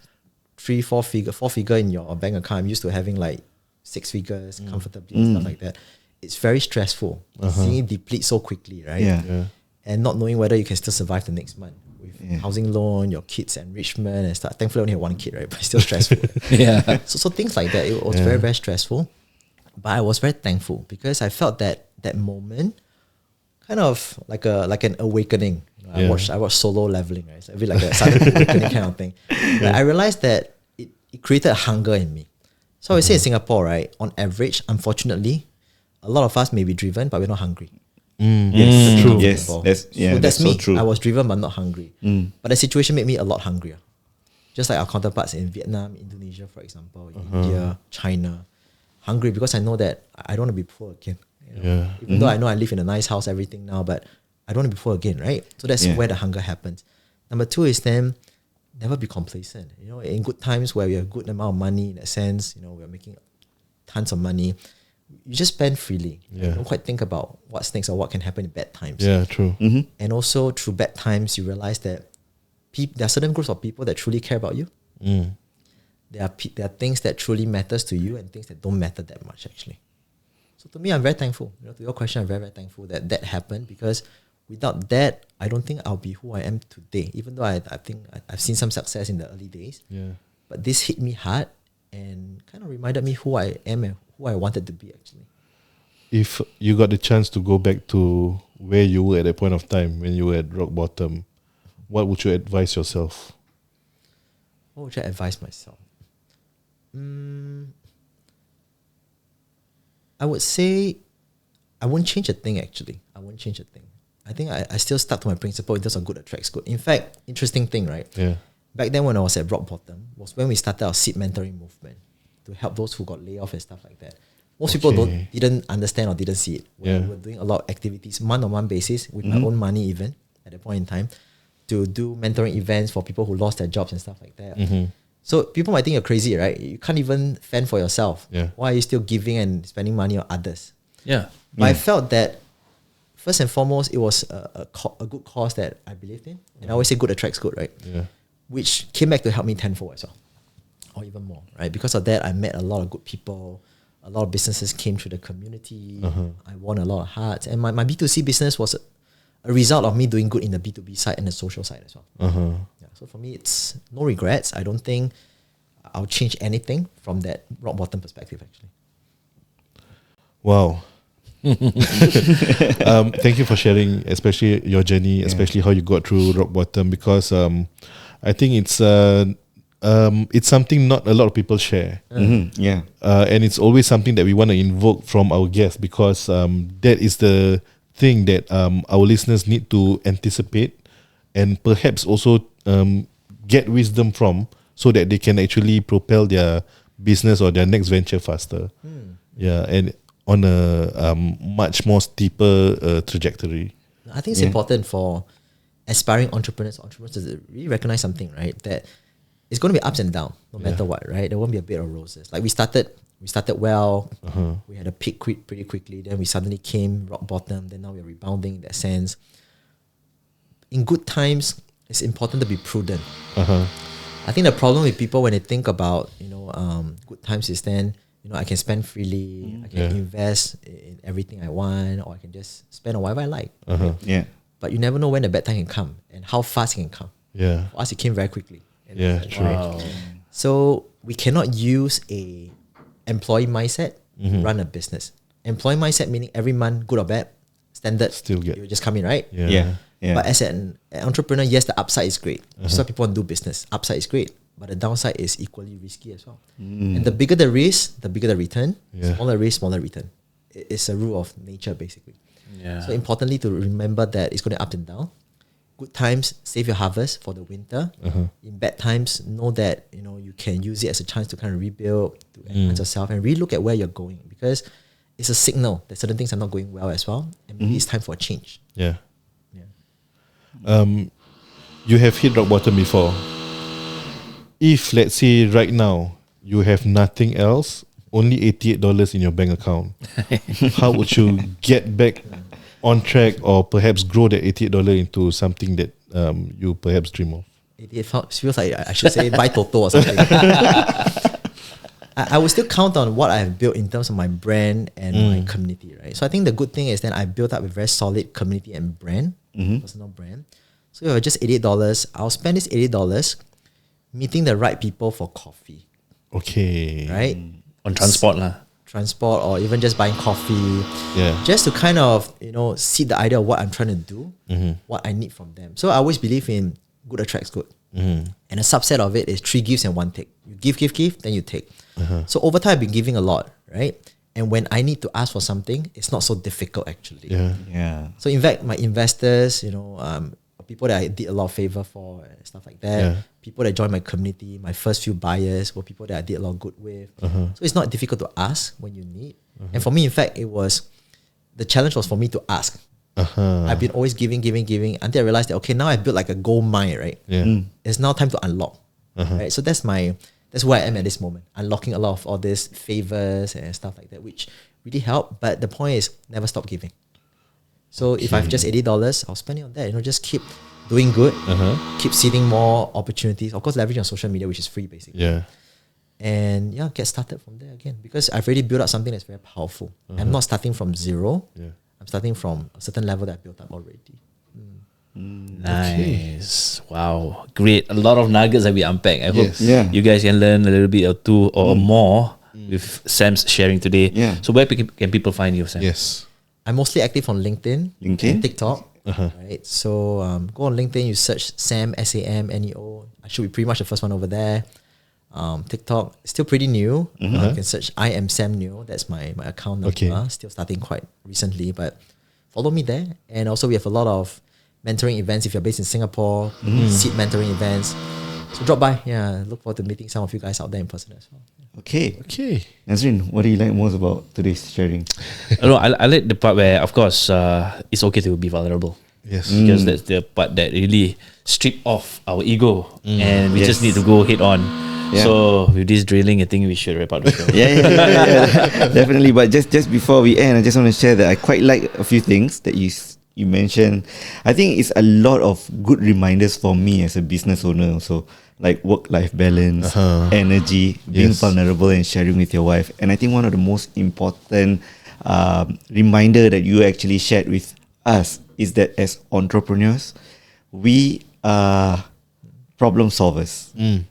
S2: 4 figure in your bank account. I'm used to having like 6 figures comfortably and stuff like that. It's very stressful. Seeing it deplete so quickly, right? And not knowing whether you can still survive the next month with housing loan, your kids' enrichment and stuff. Thankfully, I only have 1 kid, right? But it's still stressful. So things like that. It was very, very stressful. But I was very thankful because I felt that moment kind of like an awakening. I watched Solo Leveling, right? So a bit like a sudden awakening kind of thing. Like I realized that it created a hunger in me. So I would say in Singapore, right, on average, unfortunately, a lot of us may be driven, but we're not hungry.
S4: Yes, true. Yes,
S2: that's me.
S4: so true.
S2: I was driven but not hungry. But the situation made me a lot hungrier. Just like our counterparts in Vietnam, Indonesia, for example, India, China. Hungry because I know that I don't want to be poor again. You know? Even though I know I live in a nice house, everything now, but I don't want to be poor again, right? So that's where the hunger happens. Number 2 is then never be complacent. You know, in good times where we have a good amount of money, in that sense, you know, we're making tons of money, you just spend freely. You don't quite think about what's next or what can happen in bad times.
S3: Yeah, true.
S2: And also through bad times, you realize that there are certain groups of people that truly care about you. There are things that truly matters to you and things that don't matter that much, actually. So to me, I'm very thankful. You know, to your question, I'm very, very thankful that happened, because without that, I don't think I'll be who I am today. Even though I think I've seen some success in the early days. But this hit me hard and kind of reminded me who I am and who I wanted to be, actually.
S3: If you got the chance to go back to where you were at that point of time when you were at rock bottom, what would you advise yourself?
S2: What would I advise myself? I would say I won't change a thing actually. I won't change a thing. I think I still stuck to my principle in terms of good attracts good. In fact, interesting thing, right?
S3: Yeah.
S2: Back then when I was at rock bottom was when we started our seed mentoring movement to help those who got laid off and stuff like that. Most people didn't understand or didn't see it. We were doing a lot of activities, month-on-month basis, with my own money even, at that point in time, to do mentoring events for people who lost their jobs and stuff like that. So people might think you're crazy, right? You can't even fend for yourself.
S3: Yeah.
S2: Why are you still giving and spending money on others?
S1: Yeah.
S2: But I felt that, first and foremost, it was a good cause that I believed in. And I always say good attracts good, right?
S3: Yeah.
S2: Which came back to help me tenfold as well, or even more, right? Because of that, I met a lot of good people. A lot of businesses came through the community. I won a lot of hearts. And my B2C business was a result of me doing good in the B2B side and the social side as well. Yeah, so for me, it's no regrets. I don't think I'll change anything from that rock bottom perspective, actually.
S3: Wow. Thank you for sharing, especially your journey, especially how you got through rock bottom, because I think it's something not a lot of people share.
S4: Yeah.
S3: And it's always something that we want to invoke from our guests, because that is the thing that our listeners need to anticipate and perhaps also get wisdom from, so that they can actually propel their business or their next venture faster. Yeah, and on a much more steeper trajectory.
S2: I think it's important for aspiring entrepreneurs to really recognize something, right? That it's going to be ups and downs, no matter what, right? There won't be a bed of roses. Like we started well, we had a peak pretty quickly, then we suddenly came rock bottom, then now we're rebounding in that sense. In good times, it's important to be prudent. I think the problem with people when they think about, good times is then, I can spend freely, I can invest in everything I want, or I can just spend on whatever I like. Right?
S4: Yeah.
S2: But you never know when the bad time can come and how fast it can come.
S3: Yeah.
S2: For us, it came very quickly. And
S3: Yeah,
S2: that's
S3: true.
S2: right. So we cannot use a employee mindset to run a business. Employee mindset meaning every month, good or bad, standard,
S3: Still get.
S2: you just come in, right?
S4: Yeah.
S2: But as an entrepreneur, yes, the upside is great. So people want to do business. Upside is great. But the downside is equally risky as well. And the bigger the risk, the bigger the return. Smaller risk, smaller return. It's a rule of nature, basically.
S1: Yeah.
S2: So importantly to remember that it's going to up and down. Good times, save your harvest for the winter. In bad times, know that you can use it as a chance to kind of rebuild, to enhance yourself, and really look at where you're going, because it's a signal that certain things are not going well as well, and maybe it's time for a change.
S3: Yeah. You have hit rock bottom before. If, let's say, right now, you have nothing else, only $88 in your bank account, how would you get back on track, or perhaps grow that $88 into something that you perhaps dream of?
S2: It feels like I should say buy Toto or something. I would still count on what I have built in terms of my brand and my community, right? So I think the good thing is that I built up a very solid community and brand, personal brand. So if just $88, I'll spend this $88 meeting the right people for coffee.
S3: Okay.
S2: Right?
S1: On transport lah.
S2: Transport, or even just buying coffee.
S3: Yeah.
S2: Just to kind of, seed the idea of what I'm trying to do, what I need from them. So I always believe in good attracts good. And a subset of it is 3 gifts and 1 take. You give, then you take. So over time, I've been giving a lot, right? And when I need to ask for something, it's not so difficult actually.
S4: Yeah.
S2: So in fact, my investors, people that I did a lot of favor for and stuff like that. People that joined my community, my first few buyers were people that I did a lot of good with. So it's not difficult to ask when you need. And for me, in fact, the challenge was for me to ask. I've been always giving until I realized that, okay, now I built like a gold mine, right? It's now time to unlock. Right? So that's where I am at this moment. Unlocking a lot of all these favors and stuff like that, which really help. But the point is, never stop giving. So if I've just $80, I'll spend it on that. Just keep doing good, keep seeding more opportunities. Of course, leveraging on social media, which is free basically. And get started from there again, because I've already built up something that's very powerful. I'm not starting from zero. I'm starting from a certain level that I built up already.
S1: Nice. Wow. Great. A lot of nuggets that we unpack. I hope
S4: Yeah.
S1: you guys can learn a little bit or two or more with Sam's sharing today.
S4: Yeah.
S1: So where can people find you, Sam?
S3: Yes.
S2: I'm mostly active on LinkedIn and TikTok. right? So go on LinkedIn, you search Sam, SAMNEO. I should be pretty much the first one over there. TikTok, still pretty new. You can search I am Sam Neo. That's my account number. Still starting quite recently, but follow me there. And also we have a lot of mentoring events if you're based in Singapore, seed mentoring events. So drop by. Yeah, look forward to meeting some of you guys out there in person as well.
S4: Okay. Nazrin, what do you like most about today's sharing?
S1: I like the part where, of course, it's okay to be vulnerable.
S3: Yes.
S1: Because that's the part that really strip off our ego, and we just need to go head on. Yeah. So with this drilling, I think we should wrap up the show.
S4: Yeah, definitely. But just before we end, I just want to share that I quite like a few things that you mentioned. I think it's a lot of good reminders for me as a business owner also. Like work-life balance, energy, being vulnerable and sharing with your wife. And I think one of the most important reminder that you actually shared with us is that as entrepreneurs, we are problem solvers.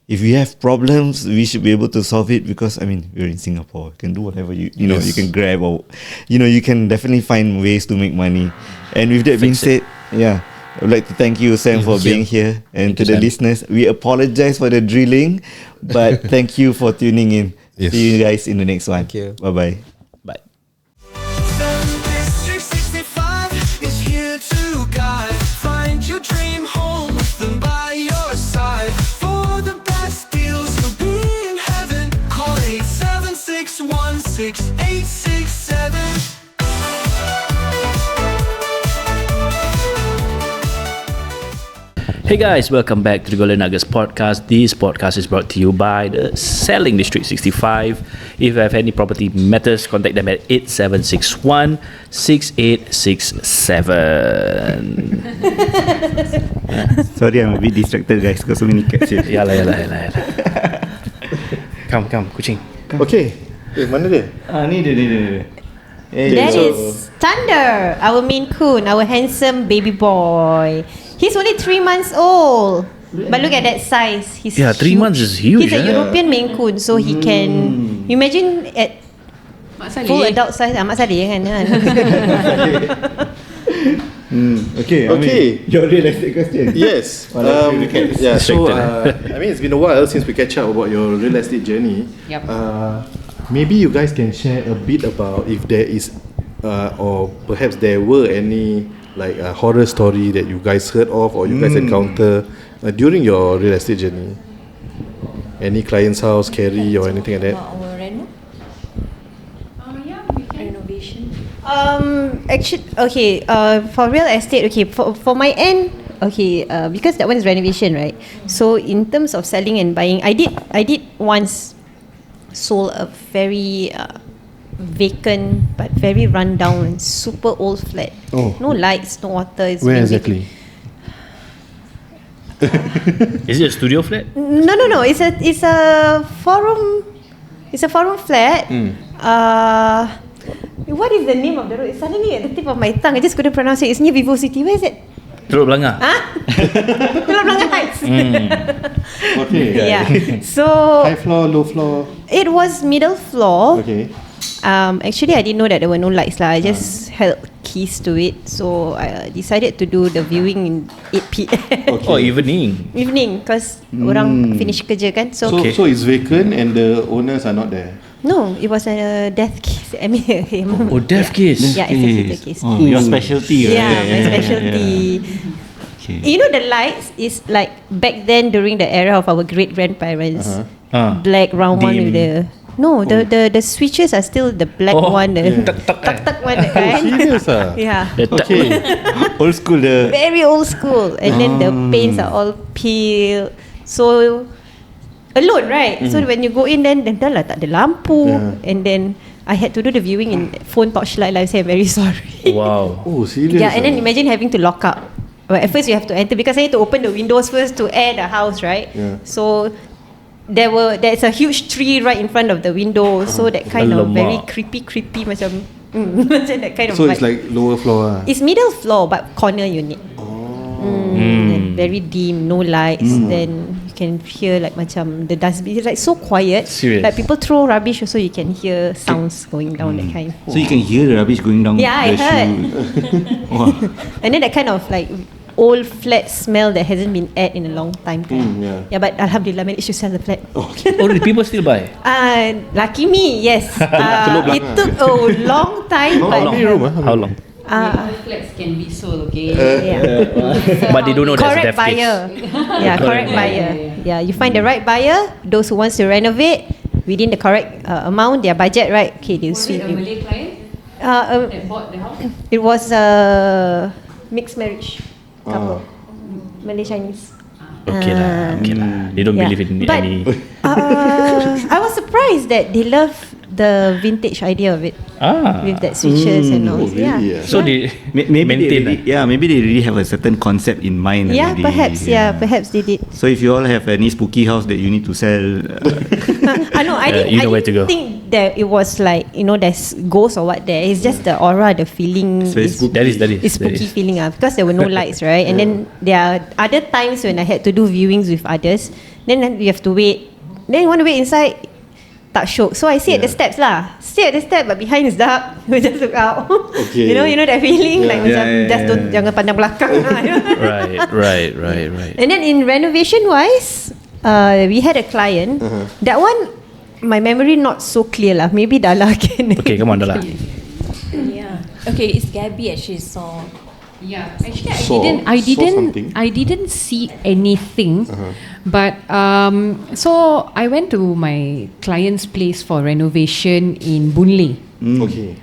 S4: If we have problems, we should be able to solve it because, I mean, we're in Singapore. You can do whatever you know, you can grab or, you can definitely find ways to make money. And with that being said, I would like to thank you, Sam, for being here. And to the listeners, we apologize for the drilling, but thank you for tuning in. See you guys in the next one.
S2: Thank you.
S4: Bye-bye.
S1: Bye.
S5: SellingDistrict 65 is here to guide. Find your dream home with them by your side. For the best deals, you'll be in heaven. Call 876168867.
S1: Hey guys, welcome back to the Golden Nuggets podcast. This podcast is brought to you by the SellingDistrict 65. If you have any property matters, contact them at 8761-6867.
S4: Sorry, I'm a bit distracted, guys, because so many cats here.
S1: Yalah. Come, kucing.
S3: Okay. Mana dia?
S4: Ni dia.
S6: That is Thunder, our Maine Coon, our handsome baby boy. He's only 3 months old, but look at that size. He's
S1: 3 months is huge.
S6: He's a European Maine Coon, so he can. Imagine at full adult size. Mak Saleh kan?
S4: Okay. Your real estate question.
S3: Yes. So I mean, it's been a while since we catch up about your real estate journey.
S6: Yep.
S3: Maybe you guys can share a bit about if there is, or perhaps there were any like a horror story that you guys heard of or you guys encounter during your real estate journey. Any client's house scary or anything like that?
S6: Our reno? Renovation. For real estate, for my end, because that one is renovation, right? So in terms of selling and buying, I did once sold a very vacant but very rundown and super old flat. No lights, no water.
S3: Where exactly?
S1: Is it a studio flat?
S6: No. It's a forum. It's a forum flat. What is the name of the road? It's suddenly at the tip of my tongue. I just couldn't pronounce it. It's near Vivo City. Where is it?
S1: Teluk Belanga.
S6: Teluk Belanga Heights.
S3: Okay.
S6: Yeah. So
S3: High floor, low floor.
S6: it was middle floor.
S3: Okay.
S6: Actually, I didn't know that there were no lights lah. I just held keys to it, so I decided to do the viewing in 8 p.m.
S1: Oh, evening.
S6: Evening, because orang finish kerja kan. So
S3: So it's vacant and the owners are not there.
S6: no, it was a death case. I mean,
S1: Death case.
S6: Yeah, it's a death case.
S4: Your specialty, right?
S6: Yeah, my specialty.
S4: Okay.
S6: You know, the lights is like back then during the era of our great grandparents. Black round one with the. No, the switches are still the black one, the tak one, right?
S3: Serious ah?
S6: Yeah.
S3: Okay.
S4: Old school.
S6: Very old school, and then the paints are all peeled. So alone, right? So when you go in, then dah lah tak ada lampu, and then I had to do the viewing in phone torchlight. Like I say, I'm very sorry.
S1: Wow.
S3: Oh, serious?
S6: Yeah, and then imagine having to lock up. Well, at first you have to enter because I need to open the windows first to air the house, right?
S3: Yeah.
S6: So there's a huge tree right in front of the window, so that kind of very creepy macam macam that kind of
S3: So
S6: vibe.
S3: it's like lower floor ah?
S6: It's middle floor but corner unit. Very dim, no lights. Then you can hear like macam the dustbin. It's like so quiet.
S1: Serious?
S6: Like people throw rubbish also, you can hear sounds going down that kind.
S4: So you can hear the rubbish going down.
S6: Yeah, I
S4: the
S6: heard.
S4: chute.
S6: And then that kind of like old flat smell that hasn't been aired in a long time. Yeah, but Alhamdulillah managed to sell the flat.
S1: Oh, the people still buy.
S6: Lucky me, yes. It took a long time.
S3: How many room?
S1: How long?
S7: Flats can be sold, okay?
S1: But they don't know that's
S6: Correct
S1: death case.
S6: buyer. Yeah, correct buyer. Yeah, you find the right buyer, those who wants to renovate within the correct amount, their budget, right? Okay, they'll
S7: Was it
S6: sweet
S7: a
S6: you.
S7: Malay client that bought the house?
S6: It was a mixed marriage couple, Malay Chinese.
S1: Okay lah. They don't believe in
S6: But
S1: any.
S6: I was surprised that they love the vintage idea of it with that switches and all. Yeah.
S1: So they
S4: Maybe
S1: maintain.
S4: maybe they really have a certain concept in mind.
S6: Yeah,
S4: already.
S6: perhaps they did.
S4: So if you all have any spooky house that you need to sell,
S6: I didn't,
S1: you know where to go.
S6: think that it was like, there's ghosts or what there. It's just the aura, the feeling.
S4: it's very spooky.
S1: That is.
S6: It's spooky feeling because there were no lights, right? And then there are other times when I had to do viewings with others. Then you have to wait. Then you want to wait inside. Tak syok. So I sit at the steps lah. Sit at the step, but behind is dark. We just look out.
S3: Okay.
S6: You know that feeling like macam just
S4: yeah.
S6: don't jangan pandang belakang.
S1: Right.
S6: And then in renovation wise, we had a client. That one, my memory not so clear lah. Maybe Darla can.
S1: Okay, come on, Darla.
S8: Yeah. Okay, it's Gaby actually saw.
S7: Yeah, actually
S3: Saw something.
S7: I didn't see anything, but so I went to my client's place for renovation in Boon Lay.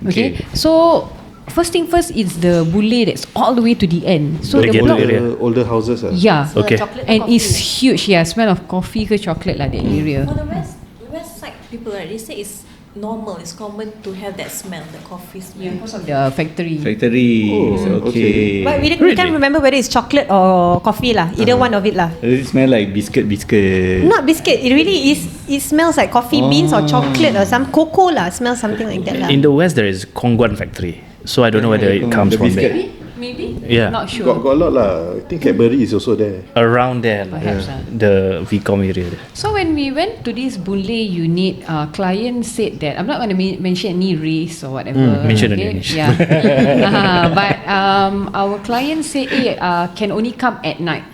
S3: Okay.
S7: So first thing first, it's the Boon Lay that's all the way to the end. So
S1: The
S7: the
S1: ghetto
S7: block,
S1: area.
S3: Older houses.
S7: yeah,
S1: Okay.
S7: and it's huge. Yeah, smell of coffee ke chocolate lah that area.
S8: For the west side people, right, they say it's normal, it's common to have that smell, the coffee smell.
S7: Yeah, because of the factory.
S4: Okay.
S6: But we can't remember whether it's chocolate or coffee lah. Either one of it lah.
S4: Does it smell like biscuit?
S6: Not biscuit. It really is. It smells like coffee beans or chocolate or some cocoa lah. Smells something like that lah.
S1: In the west, there is Kongguan factory. So I don't know whether it comes
S3: the
S1: from
S3: biscuit.
S1: there.
S7: Maybe.
S1: Yeah.
S7: Not sure.
S3: Got a lot lah. I think Cadbury is also there.
S1: Around there, lah.
S7: Perhaps,
S1: The Vicom area there.
S7: So when we went to this Boon Lay unit, client said that I'm not going to mention any race or whatever.
S1: Mention only.
S7: Yeah. But our client said, can only come at night.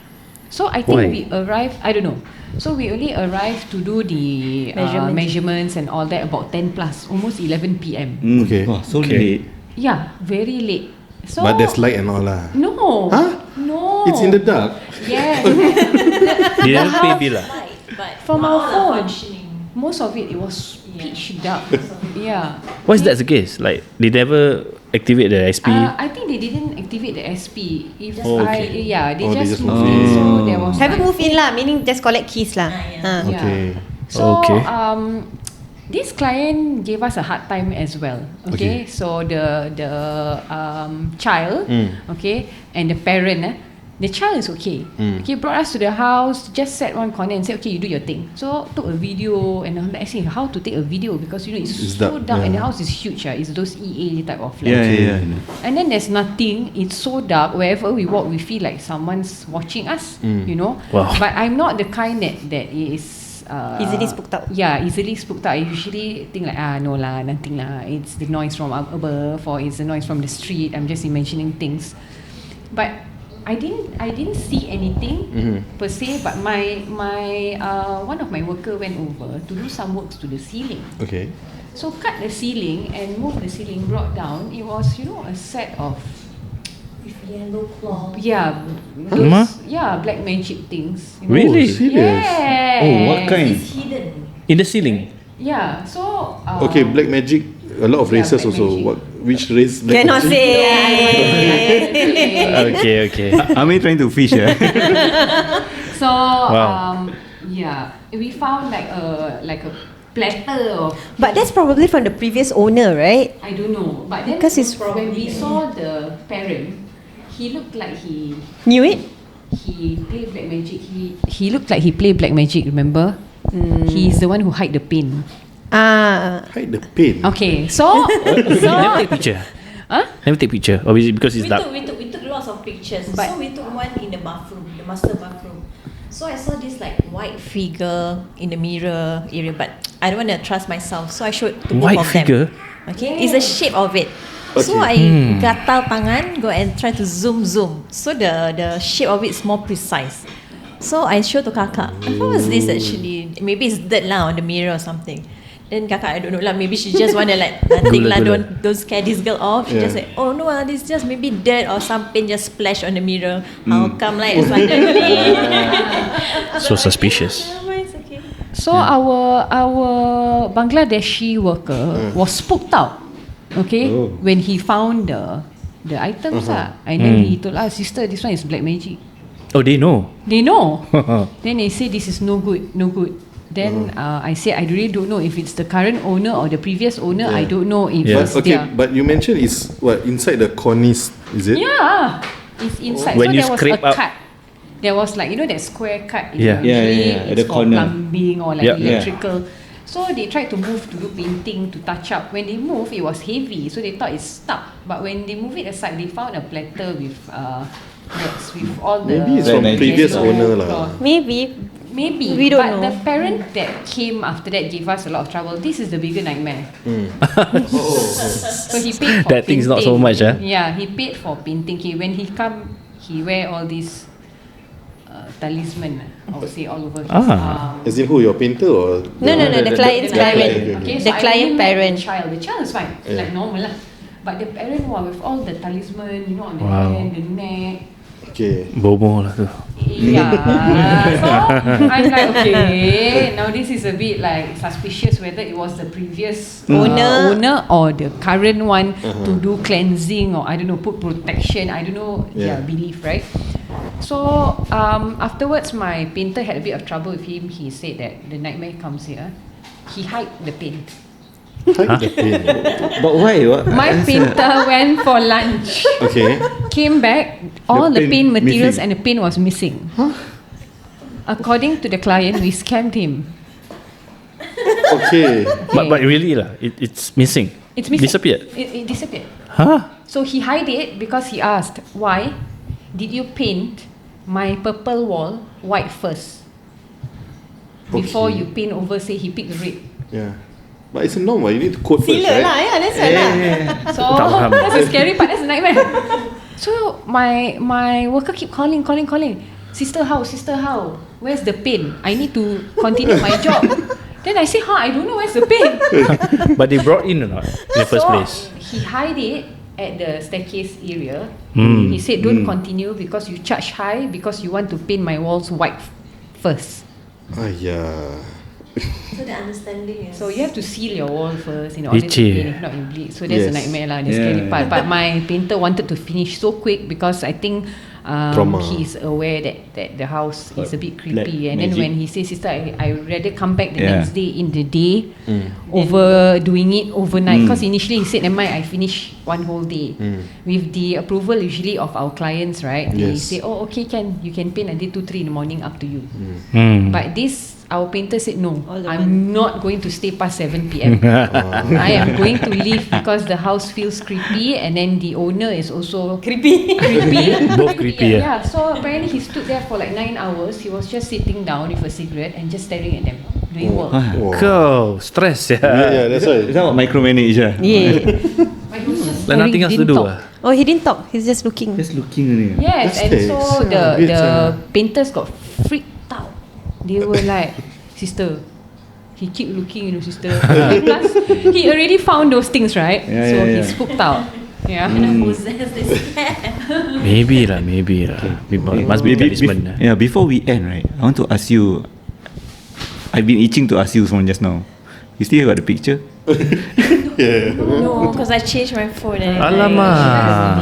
S7: So I think
S1: Why?
S7: we arrived. I don't know. So we only arrived to do the measurements and all that about 10 plus, almost 11 p.m.
S3: Okay.
S4: Wow, so
S1: Okay.
S4: late.
S7: Yeah, very late. So
S3: But there's light and all lah.
S7: no.
S3: Huh?
S7: No.
S3: It's in the dark.
S7: Yes.
S1: They never pay bill lah.
S8: But
S7: From our phone.
S8: functioning.
S7: Most of it was pitch dark. Yeah.
S1: Why is that the case? Like they never activate the SP.
S7: I think they didn't activate the SP. If
S1: okay.
S7: they
S3: Oh, they
S7: just
S3: just
S7: moved
S3: moved
S7: in.
S3: in.
S7: So there was
S6: Haven't moved in lah, meaning just collect keys lah.
S7: Yeah.
S3: Okay.
S7: So
S1: Okay.
S7: this client gave us a hard time as well. Okay. So the child, okay, and the parent, the child is okay. Okay, brought us to the house, just sat one corner and said, okay, you do your thing. So took a video and I'm like, I say how to take a video because it's so dark and the house is huge. It's those EA type of flats.
S4: Yeah.
S7: And then there's nothing. It's so dark. Wherever we walk, we feel like someone's watching us.
S1: Wow.
S7: But I'm not the kind that is
S6: Easily spooked out.
S7: Yeah, easily spooked out. I usually think like no lah, nothing lah. It's the noise from above or it's the noise from the street. I'm just imagining things. But I didn't see anything per se. But my one of my worker went over to do some works to the ceiling.
S3: Okay.
S7: So cut the ceiling and move the ceiling, brought down. It was a set of
S8: Yellow cloth.
S7: black magic things.
S1: Really?
S3: Oh, serious?
S7: Yeah.
S4: Oh, what kind?
S8: It's hidden.
S1: In the ceiling.
S7: Yeah. So.
S3: Okay, black magic. A lot of races
S7: black
S3: also.
S7: magic.
S3: Which race? Black
S6: Cannot
S3: magic?
S6: say.
S1: Okay.
S4: Are we trying to fish?
S7: So
S1: Wow.
S7: we found like a platter of.
S6: But that's probably from the previous owner, right?
S7: I don't know, but then
S6: Because it's
S7: when we saw the parent, he looked like he
S6: Knew it?
S7: played black magic. He looked like he played black magic. Remember? He's the one who hide the pin.
S3: Hide the pain.
S7: Okay, so
S1: Never take picture.
S7: Huh?
S1: Never take picture. Or is it because it's dark?
S8: We took lots of pictures. So we took one in the bathroom, the master bathroom. So I saw this like white figure in the mirror area, but I don't want to trust myself, so I showed to both
S1: White
S8: of
S1: figure?
S8: them. Okay, it's the shape of it. So I gatal tangan, go and try to zoom. So the shape of it is more precise. So I showed to kakak. What was this actually? Maybe it's dirt lah on the mirror or something. Then kakak, I don't know lah. Maybe she just wanna like nothing lah. Don't scare this girl off. She just said, oh no, this just maybe dirt or some paint just splashed on the mirror. How come like suddenly?
S1: So suspicious.
S8: It's okay.
S7: So our Bangladeshi worker was spooked out. Okay, when he found the items and then he told us, sister, this one is black magic.
S1: Oh, they know.
S7: They know. Then they say this is no good. Then I said I really don't know if it's the current owner or the previous owner. I don't know if it's
S3: but you mentioned it's what inside the cornice, is it?
S7: Yeah, it's inside.
S1: When
S7: so
S1: you
S7: there was a
S1: scrape up-
S7: cut. There was like, you know, that square cut.
S1: Yeah.
S7: Usually
S4: At
S7: it's
S4: the
S7: for
S4: corner.
S7: plumbing or like
S1: Yep.
S7: electrical. So they tried to move to do painting, to touch up. When they moved, it was heavy, so they thought it's stuck. But when they move it aside, they found a platter with with all the
S3: Maybe it's from previous
S7: yellow
S3: owner lah.
S7: cloth.
S6: Maybe.
S7: Maybe,
S6: We don't
S7: but
S6: know.
S7: the parent that came after that gave us a lot of trouble. This is the bigger nightmare. So he paid for
S1: That thing's not so
S7: painting.
S1: much,
S7: Yeah, he paid for painting. When he come, he wear all these talisman, I would say, all over his arm.
S3: As in who, your painter or?
S6: No, the client's parent.
S7: Okay,
S6: The
S7: so I
S6: client
S7: only met
S6: parent.
S7: The child is fine, like normal lah. But the parent, with all the talisman, you know, on the
S1: Wow.
S7: hand, the neck.
S3: Okay.
S1: Bobo lah tu.
S7: Yeah. So I'm like, okay, now this is a bit like suspicious whether it was the previous owner or the current one to do cleansing or I don't know, put protection. I don't know their belief, right? So afterwards, my painter had a bit of trouble with him. He said that the nightmare comes here. He hide the paint.
S3: Hide the paint.
S4: But why?
S7: My painter went for lunch.
S3: Okay.
S7: Came back, all the
S4: paint
S7: paint materials
S4: missing.
S7: and the paint was missing. According to the client, we scammed him.
S3: Okay.
S1: But really lah, it's missing.
S7: It's missing.
S1: Disappeared.
S7: It disappeared.
S1: Huh?
S7: So he hid it because he asked, why did you paint my purple wall white first? Before you paint over, say he picked red.
S3: Yeah. But it's a norm, you need to code first,
S6: Sila
S3: right?
S6: lah, yeah, that's why lah.
S7: So that's the scary part. That's the nightmare. So my worker keep calling. Sister, how? Where's the paint? I need to continue my job. Then I say, I don't know where's the paint.
S1: But they brought in or not in the first place?
S7: He hide it at the staircase area. He said, don't continue because you charge high because you want to paint my walls white first.
S8: So the understanding is.
S7: So you have to seal your wall first in order to
S1: Itchy.
S7: paint, if not you bleed. So that's a nightmare lah, the scary part. But my painter wanted to finish so quick because I think he is aware that the house is a bit creepy. And then when he says, sister, I rather come back the next day in the day over doing it overnight. Because initially he said, never mind, I finish one whole day. With the approval usually of our clients, right? They say, oh, okay, you can paint until 2-3 in the morning, up to you. But our painter said, no, I'm not going to stay past 7 p.m. I am going to leave because the house feels creepy and then the owner is also creepy.
S1: Both creepy,
S7: Yeah, so apparently he stood there for like 9 hours. He was just sitting down with a cigarette and just staring at them, doing work.
S1: Kau stress ya.
S3: Yeah, that's why.
S4: Is that what micromanage?
S6: Yeah.
S7: But he was just
S1: Like nothing else to
S7: didn't
S1: do.
S7: talk.
S6: Oh, he didn't talk. He's just looking.
S4: Just looking only.
S7: Yes, and so the painters got freaked out. They were like, sister, he keep looking, sister. And plus, he already found those things, right?
S4: Yeah,
S7: so
S4: yeah,
S7: he
S4: yeah.
S7: spooked out. Yeah.
S8: Possess this cat.
S1: Maybe lah. Must be talisman.
S4: Yeah, before we end, right, I want to ask you. I've been itching to ask you from just now. You still got the picture?
S8: No, because I changed my phone. And
S1: Alamak.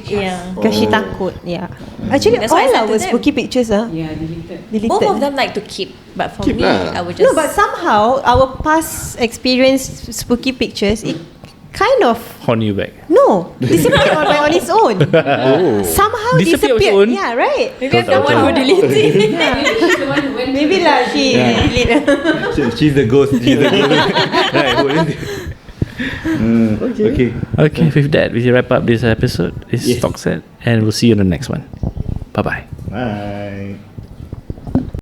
S8: Yeah.
S6: Because she takut. Yeah. Actually,
S8: That's why I
S6: all
S8: sent to
S6: our
S8: them.
S6: spooky pictures
S7: Yeah, deleted.
S6: deleted.
S8: Both of them like to keep, but for
S3: Keep
S8: me,
S3: lah.
S8: I would just.
S6: No, but somehow our past experience spooky pictures, it kind of
S1: Horn you back.
S6: disappeared on its own. Somehow
S1: Disappeared on its
S6: disappeared.
S1: own?
S6: Yeah, right.
S8: Maybe I'm the one who deleted it.
S6: Maybe lah she delete.
S4: She's the ghost. She's the ghost. Right. Okay.
S1: Okay, with that, we wrap up this episode. This is Talk Set, and we'll see you in the next one. Bye-bye.
S4: Bye.